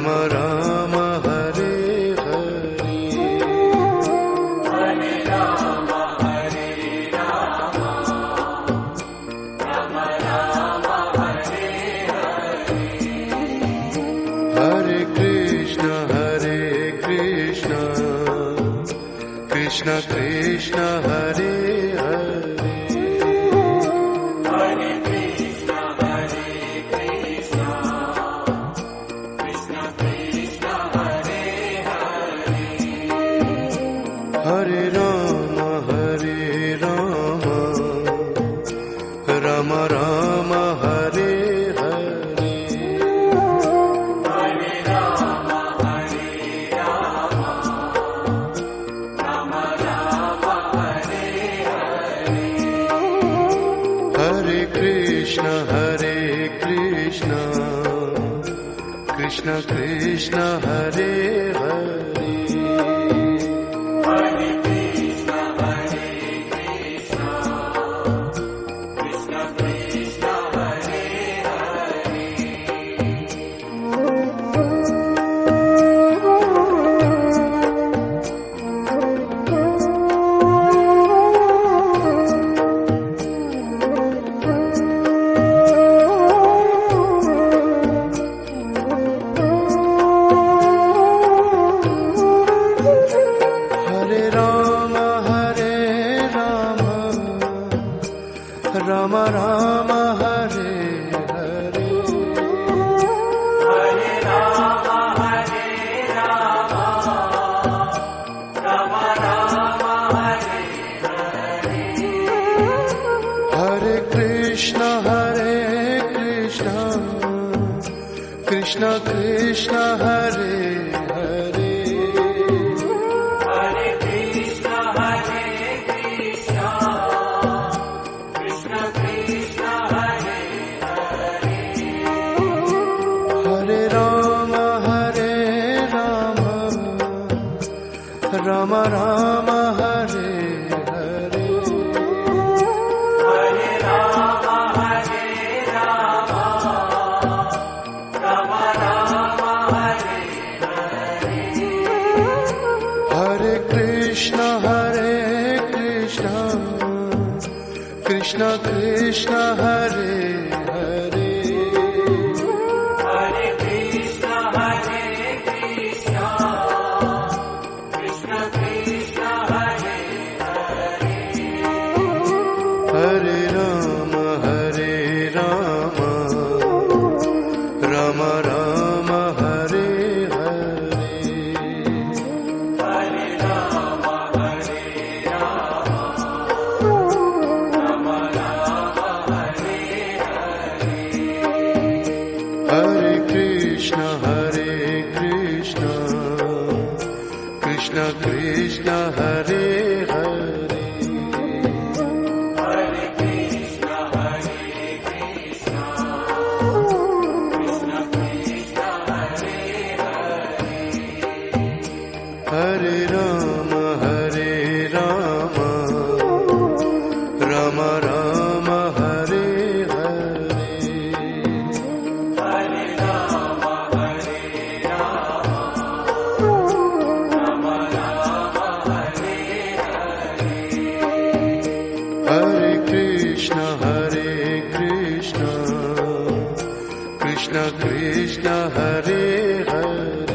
Ram Ram Hare Hare, Hare Ram Hare Ram, Ram Ram Hare Hare, Hare Krishna Krishna Krishna Hare Hare, Hare Krishna Krishna Krishna Hare Hare, Hare Ram Ram Ram Hare Hare, Hare Ram Hare Ram, Ram Ram Hare Hare, Hare Krishna Krishna Krishna Hare Hare, Hare Krishna Krishna Krishna Hare Hare, Hare Ram Ram Ram Hare Hare, Hare Ram Hare Ram, Ram Ram Hare Hare, Hare Krishna Krishna Krishna Hare Hare, Hare Krishna Krishna Krishna Hare Hare, Hare Ram Ram Ram Hare Hare, Hare Ram Hare Ram, Ram Ram Hare Hare, Hare Krishna Krishna Krishna Hare Hare, Hare Krishna Krishna Krishna Hare Hare, Hare Ram Ram Ram Hare Hare, Hare Ram Hare Ram, Ram Ram Hare Hare, Hare Krishna Krishna Krishna Hare Hare, Hare Krishna Krishna Krishna Hare Hare, Hare Ram Ram Ram Hare Hare, Hare Ram Hare Ram, Ram Ram Hare Hare, Hare Krishna Krishna Krishna Hare Hare,